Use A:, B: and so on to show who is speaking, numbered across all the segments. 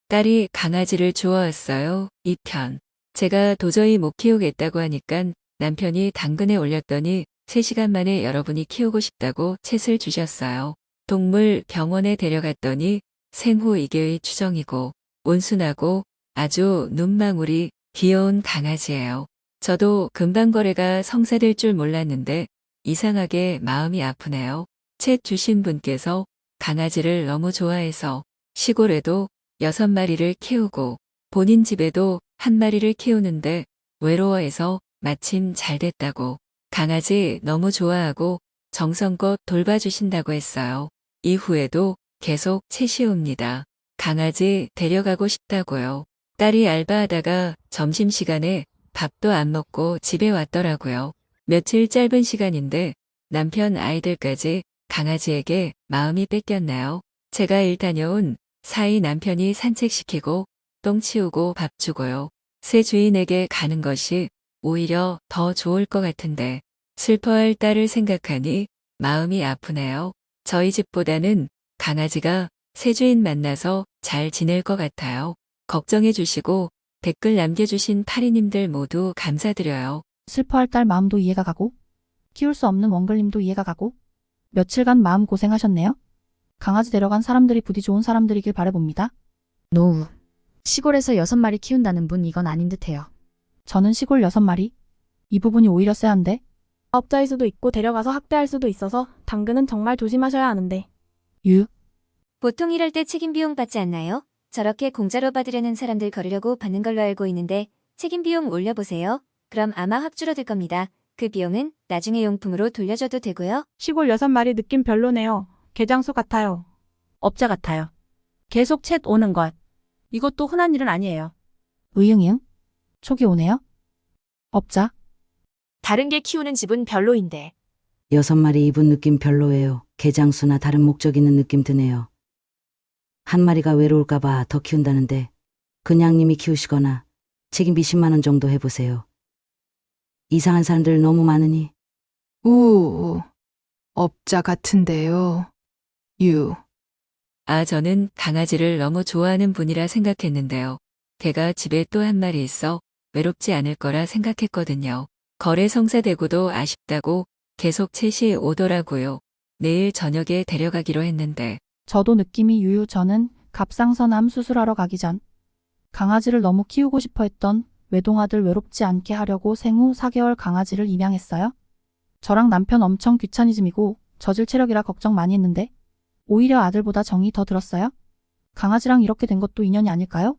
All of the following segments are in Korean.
A: 딸이 강아지를 주워왔어요. 2편. 제가 도저히 못 키우겠다고 하니까 남편이 당근에 올렸더니 3시간 만에 여러분이 키우고 싶다고 챗을 주셨어요. 동물 병원에 데려갔더니 생후 2개의 추정이고 온순하고 아주 눈망울이 귀여운 강아지예요. 저도 금방거래가 성사될 줄 몰랐는데 이상하게 마음이 아프네요. 챗 주신 분께서 강아지를 너무 좋아해서 시골에도 6마리를 키우고 본인 집에도 1마리를 키우는데 외로워해서 마침 잘 됐다고 강아지 너무 좋아하고 정성껏 돌봐주신다고 했어요. 이후에도 계속 챗이 옵니다. 강아지 데려가고 싶다고요. 딸이 알바하다가 점심시간에 밥도 안 먹고 집에 왔더라고요. 며칠 짧은 시간인데 남편 아이들까지 강아지에게 마음이 뺏겼나요? 제가 일 다녀온 사이 남편이 산책시키고 똥 치우고 밥 주고요. 새 주인에게 가는 것이 오히려 더 좋을 것 같은데 슬퍼할 딸을 생각하니 마음이 아프네요. 저희 집보다는 강아지가 새 주인 만나서 잘 지낼 것 같아요. 걱정해 주시고 댓글 남겨주신 파리님들 모두 감사드려요.
B: 슬퍼할 딸 마음도 이해가 가고 키울 수 없는 원글님도 이해가 가고 며칠간 마음 고생하셨네요. 강아지 데려간 사람들이 부디 좋은 사람들이길 바라봅니다.
C: 노우. 시골에서 6마리 키운다는 분 이건 아닌 듯해요.
B: 저는 시골 6마리. 이 부분이 오히려 쎄한데.
D: 업자일 수도 있고 데려가서 학대할 수도 있어서 당근은 정말 조심하셔야 하는데.
B: 유.
E: 보통 이럴 때 책임 비용 받지 않나요? 저렇게 공짜로 받으려는 사람들 거르려고 받는 걸로 알고 있는데 책임 비용 올려보세요. 그럼 아마 확 줄어들 겁니다. 그 비용은 나중에 용품으로 돌려줘도 되고요.
D: 시골 6마리 느낌 별로네요. 개장수 같아요.
F: 업자 같아요. 계속 챗 오는 것. 이것도 흔한 일은 아니에요.
B: 의응이응. 촉이 오네요. 업자.
G: 다른 개 키우는 집은 별로인데.
H: 6마리 입은 느낌 별로예요. 개장수나 다른 목적 있는 느낌 드네요. 1마리가 외로울까봐 더 키운다는데 그냥 님이 키우시거나 책임비 10만 원 정도 해보세요. 이상한 사람들 너무 많으니.
I: 업자 같은데요. 유.
A: 저는 강아지를 너무 좋아하는 분이라 생각했는데요. 걔가 집에 또 1마리 있어 외롭지 않을 거라 생각했거든요. 거래 성사되고도 아쉽다고 계속 챗이 오더라고요. 내일 저녁에 데려가기로 했는데.
B: 저도 느낌이 유유. 저는 갑상선암 수술하러 가기 전 강아지를 너무 키우고 싶어 했던 외동아들 외롭지 않게 하려고 생후 4개월 강아지를 입양했어요. 저랑 남편 엄청 귀차니즘이고 저질 체력이라 걱정 많이 했는데 오히려 아들보다 정이 더 들었어요. 강아지랑 이렇게 된 것도 인연이 아닐까요?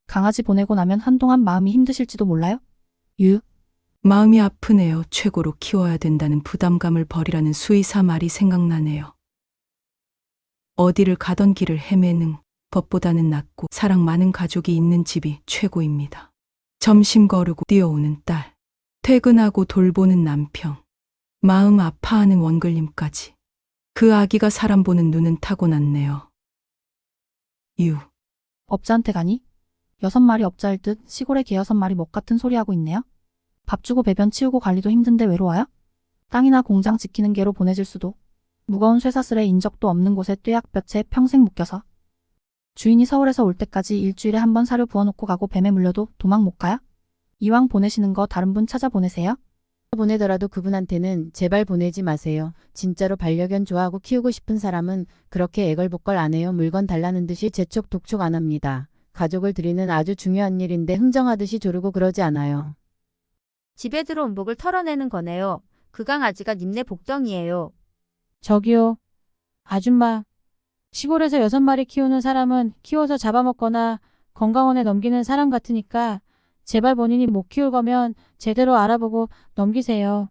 B: 강아지 보내고 나면 한동안 마음이 힘드실지도 몰라요. 유.
I: 마음이 아프네요. 최고로 키워야 된다는 부담감을 버리라는 수의사 말이 생각나네요. 어디를 가던 길을 헤매는 법보다는 낫고 사랑 많은 가족이 있는 집이 최고입니다. 점심 거르고 뛰어오는 딸, 퇴근하고 돌보는 남편, 마음 아파하는 원글님까지. 그 아기가 사람 보는 눈은 타고났네요. 유.
B: 업자한테 가니? 6마리 업자일 듯 시골에 개 6마리 먹 같은 소리 하고 있네요. 밥 주고 배변 치우고 관리도 힘든데 외로워요? 땅이나 공장 지키는 개로 보내질 수도. 무거운 쇠사슬에 인적도 없는 곳에 뙤약볕에 평생 묶여서. 주인이 서울에서 올 때까지 일주일에 1번 사료 부어놓고 가고 뱀에 물려도 도망 못 가요? 이왕 보내시는 거 다른 분 찾아 보내세요.
C: 보내더라도 그분한테는 제발 보내지 마세요. 진짜로 반려견 좋아하고 키우고 싶은 사람은 그렇게 애걸복걸 안 해요. 물건 달라는 듯이 재촉 독촉 안 합니다. 가족을 드리는 아주 중요한 일인데 흥정하듯이 조르고 그러지 않아요.
J: 집에 들어온 복을 털어내는 거네요. 그 강아지가 님네 복덩이에요.
D: 저기요. 아줌마. 시골에서 6마리 키우는 사람은 키워서 잡아먹거나 건강원에 넘기는 사람 같으니까 제발 본인이 못 키울 거면 제대로 알아보고 넘기세요.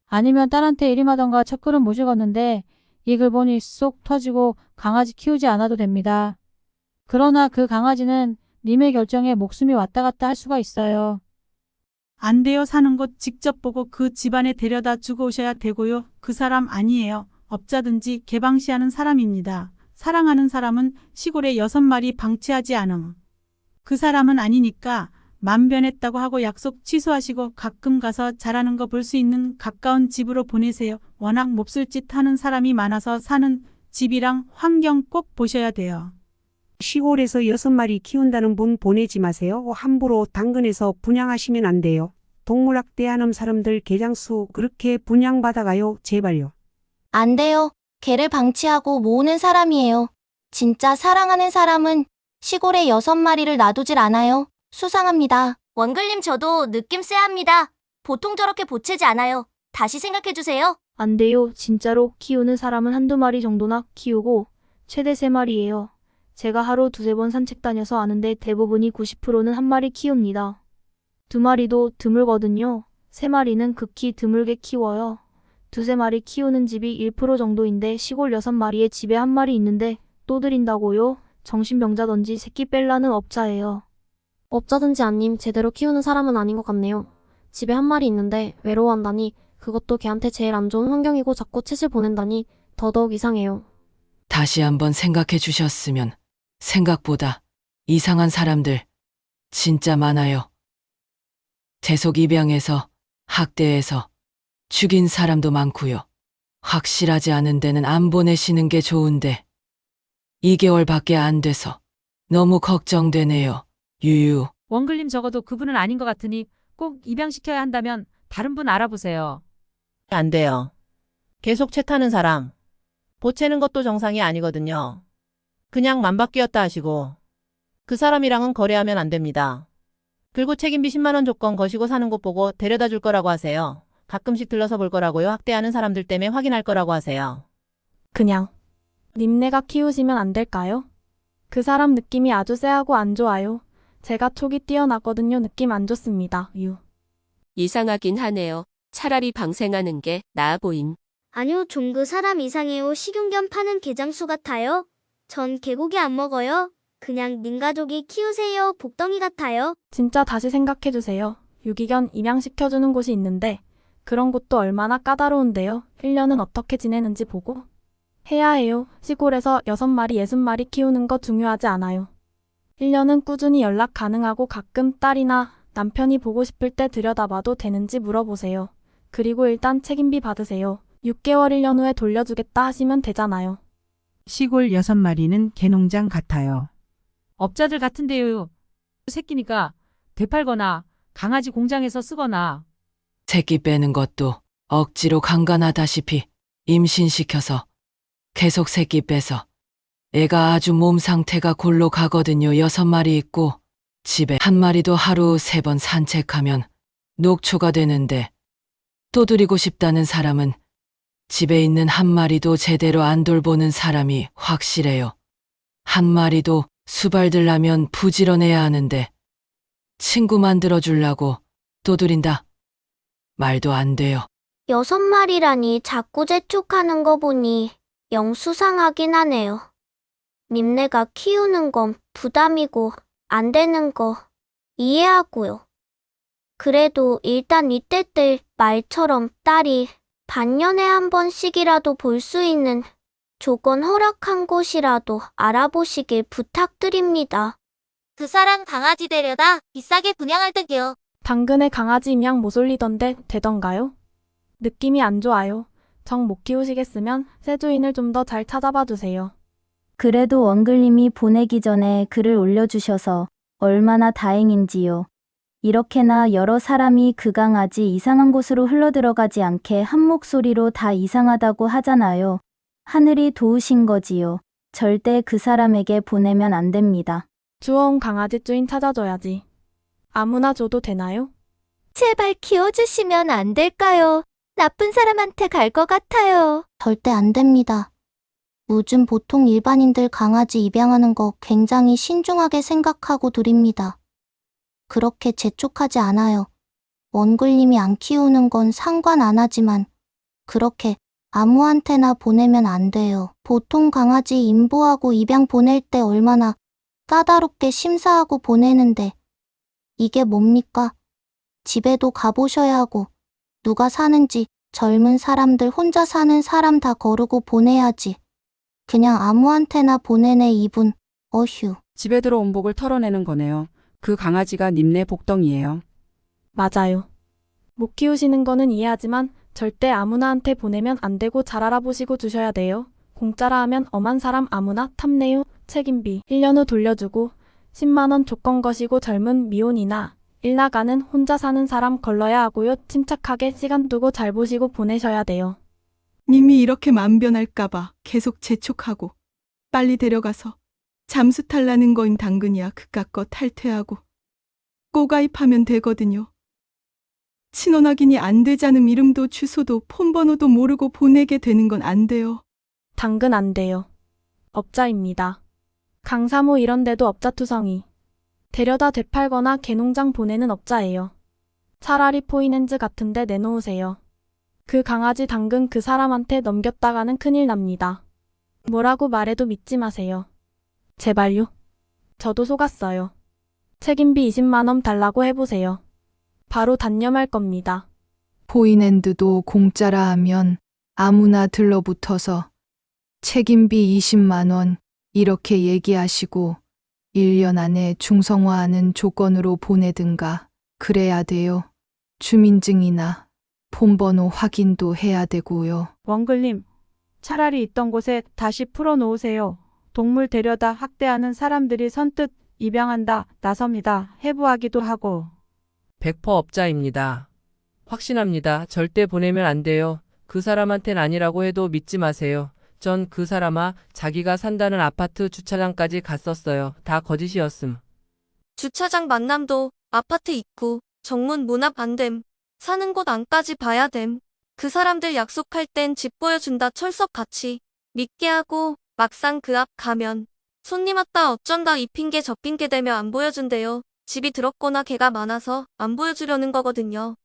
D: 아니면 딸한테 일임하던가 첫그릇 모시겠는데 이 글 보니 쏙 터지고 강아지 키우지 않아도 됩니다. 그러나 그 강아지는 님의 결정에 목숨이 왔다 갔다 할 수가 있어요.
K: 안 돼요. 사는 곳 직접 보고 그 집안에 데려다 주고 오셔야 되고요. 그 사람 아니에요. 업자든지 개방시하는 사람입니다. 사랑하는 사람은 시골에 6마리 방치하지 않음. 그 사람은 아니니까 맘 변했다고 하고 약속 취소하시고 가끔 가서 자라는 거 볼 수 있는 가까운 집으로 보내세요. 워낙 몹쓸 짓 하는 사람이 많아서 사는 집이랑 환경 꼭 보셔야 돼요.
L: 시골에서 6마리 키운다는 분 보내지 마세요. 함부로 당근에서 분양하시면 안 돼요. 동물학대하는 사람들 개장수 그렇게 분양받아가요. 제발요.
M: 안 돼요. 개를 방치하고 모으는 사람이에요. 진짜 사랑하는 사람은 시골에 6마리를 놔두질 않아요. 수상합니다. 원글님 저도 느낌 쎄합니다. 보통 저렇게 보채지 않아요. 다시 생각해주세요.
N: 안 돼요. 진짜로 키우는 사람은 한두 마리 정도나 키우고 최대 3마리예요. 제가 하루 2-3번 산책 다녀서 아는데 대부분이 90%는 한 마리 키웁니다. 2마리도 드물거든요. 3마리는 극히 드물게 키워요. 2-3마리 키우는 집이 1% 정도인데 시골 6마리에 집에 1마리 있는데 또 드린다고요? 정신병자던지 새끼 뺄라는 업자예요.
O: 업자든지 아님 제대로 키우는 사람은 아닌 것 같네요. 집에 1마리 있는데 외로워한다니 그것도 걔한테 제일 안 좋은 환경이고 자꾸 챗을 보낸다니 더더욱 이상해요.
P: 다시 한번 생각해 주셨으면 생각보다 이상한 사람들 진짜 많아요. 재속 입양해서 학대해서 죽인 사람도 많고요. 확실하지 않은 데는 안 보내시는 게 좋은데 2개월밖에 안 돼서 너무 걱정되네요. 유유.
D: 원글님 적어도 그분은 아닌 것 같으니 꼭 입양시켜야 한다면 다른 분 알아보세요.
Q: 안 돼요. 계속 채타는 사람. 보채는 것도 정상이 아니거든요. 그냥 맘바뀌었다 하시고 그 사람이랑은 거래하면 안 됩니다. 그리고 책임비 10만 원 조건 거시고 사는 곳 보고 데려다 줄 거라고 하세요. 가끔씩 들러서 볼 거라고요. 학대하는 사람들 때문에 확인할 거라고 하세요.
N: 그냥 님네가 키우시면 안 될까요? 그 사람 느낌이 아주 쎄하고 안 좋아요. 제가 촉이 뛰어나거든요. 느낌 안 좋습니다.
R: 이상하긴 하네요. 차라리 방생하는 게 나아 보임.
S: 아니요, 좀 그 사람 이상해요. 식용견 파는 개장수 같아요. 전 개고기 안 먹어요. 그냥 님 가족이 키우세요. 복덩이 같아요.
N: 진짜 다시 생각해주세요. 유기견 입양시켜주는 곳이 있는데 그런 곳도 얼마나 까다로운데요. 1년은 어떻게 지내는지 보고 해야 해요. 시골에서 6마리, 60마리 키우는 거 중요하지 않아요. 1년은 꾸준히 연락 가능하고 가끔 딸이나 남편이 보고 싶을 때 들여다봐도 되는지 물어보세요. 그리고 일단 책임비 받으세요. 6개월 1년 후에 돌려주겠다 하시면 되잖아요.
K: 시골 6마리는 개농장 같아요.
D: 업자들 같은데요. 새끼니까 되팔거나 강아지 공장에서 쓰거나.
P: 새끼 빼는 것도 억지로 강간하다시피 임신시켜서 계속 새끼 빼서 애가 아주 몸 상태가 골로 가거든요. 6마리 있고 집에 1마리도 하루 3번 산책하면 녹초가 되는데 또 드리고 싶다는 사람은 집에 있는 1마리도 제대로 안 돌보는 사람이 확실해요. 1마리도 수발들라면 부지런해야 하는데 친구 만들어주려고 또 드린다. 말도 안 돼요.
S: 6마리라니 자꾸 재촉하는 거 보니 영 수상하긴 하네요. 님네가 키우는 건 부담이고 안 되는 거 이해하고요. 그래도 일단 이때들 말처럼 딸이 반년에 한 번씩이라도 볼 수 있는 조건 허락한 곳이라도 알아보시길 부탁드립니다.
M: 그 사람 강아지 데려다 비싸게 분양할 듯요.
N: 당근에 강아지 입양 못 올리던데 되던가요? 느낌이 안 좋아요. 정 못 키우시겠으면 새 주인을 좀 더 잘 찾아봐 주세요.
T: 그래도 원글님이 보내기 전에 글을 올려주셔서 얼마나 다행인지요. 이렇게나 여러 사람이 그 강아지 이상한 곳으로 흘러들어가지 않게 한 목소리로 다 이상하다고 하잖아요. 하늘이 도우신 거지요. 절대 그 사람에게 보내면 안 됩니다.
N: 주워온 강아지 주인 찾아줘야지. 아무나 줘도 되나요?
M: 제발 키워주시면 안 될까요? 나쁜 사람한테 갈 것 같아요. 절대 안 됩니다. 요즘 보통 일반인들 강아지 입양하는 거 굉장히 신중하게 생각하고 드립니다. 그렇게 재촉하지 않아요. 원글님이 안 키우는 건 상관 안 하지만 그렇게 아무한테나 보내면 안 돼요. 보통 강아지 인보하고 입양 보낼 때 얼마나 까다롭게 심사하고 보내는데 이게 뭡니까? 집에도 가보셔야 하고 누가 사는지 젊은 사람들 혼자 사는 사람 다 거르고 보내야지. 그냥 아무한테나 보내네 이분. 어휴.
U: 집에 들어온 복을 털어내는 거네요. 그 강아지가 님네 복덩이에요.
N: 맞아요. 못 키우시는 거는 이해하지만 절대 아무나한테 보내면 안 되고 잘 알아보시고 주셔야 돼요. 공짜라 하면 엄한 사람 아무나 탐내요. 책임비 1년 후 돌려주고 10만 원 조건 거시고 젊은 미혼이나 일 나가는 혼자 사는 사람 걸러야 하고요. 침착하게 시간 두고 잘 보시고 보내셔야 돼요.
I: 님이 이렇게 만변할까봐 계속 재촉하고 빨리 데려가서 잠수 탈라는 거임 당근이야 그깟 거 탈퇴하고 꼬가입하면 되거든요. 친원 확인이 안 되자는 이름도 주소도 폰번호도 모르고 보내게 되는 건 안 돼요.
N: 당근 안 돼요. 업자입니다. 강사모 이런 데도 업자투성이. 데려다 되팔거나 개농장 보내는 업자예요. 차라리 포인핸즈 같은 데 내놓으세요. 그 강아지 당근 그 사람한테 넘겼다가는 큰일 납니다. 뭐라고 말해도 믿지 마세요. 제발요. 저도 속았어요. 책임비 20만 원 달라고 해보세요. 바로 단념할 겁니다.
E: 포인핸드도 공짜라 하면 아무나 들러붙어서 책임비 20만 원 이렇게 얘기하시고 1년 안에 중성화하는 조건으로 보내든가 그래야 돼요. 주민증이나 폰번호 확인도 해야 되고요.
K: 원글님, 차라리 있던 곳에 다시 풀어놓으세요. 동물 데려다 학대하는 사람들이 선뜻 입양한다, 나섭니다. 해부하기도 하고.
Q: 100% 업자입니다. 확신합니다. 절대 보내면 안 돼요. 그 사람한텐 아니라고 해도 믿지 마세요. 전 그 사람아 자기가 산다는 아파트 주차장까지 갔었어요. 다 거짓이었음.
V: 주차장 만남도 아파트 입구, 정문 문 앞 안 됨. 사는 곳 안까지 봐야 됨. 그 사람들 약속할 땐 집 보여준다 철석같이 믿게 하고 막상 그 앞 가면 손님 왔다 어쩐다 이 핑계 저 핑계 대며 안 보여준대요. 집이 더럽거나 개가 많아서 안 보여주려는 거거든요.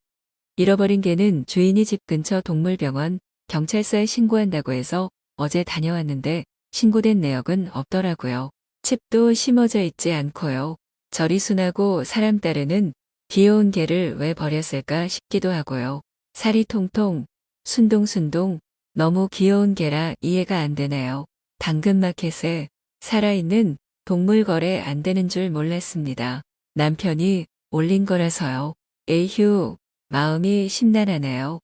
A: 잃어버린 개는 주인이 집 근처 동물병원, 경찰서에 신고한다고 해서 어제 다녀왔는데 신고된 내역은 없더라고요. 칩도 심어져 있지 않고요. 저리 순하고 사람 따르는 귀여운 개를 왜 버렸을까 싶기도 하고요. 살이 통통, 순둥순둥, 너무 귀여운 개라 이해가 안 되네요. 당근마켓에 살아있는 동물 거래 안 되는 줄 몰랐습니다. 남편이 올린 거라서요. 에휴, 마음이 심란하네요.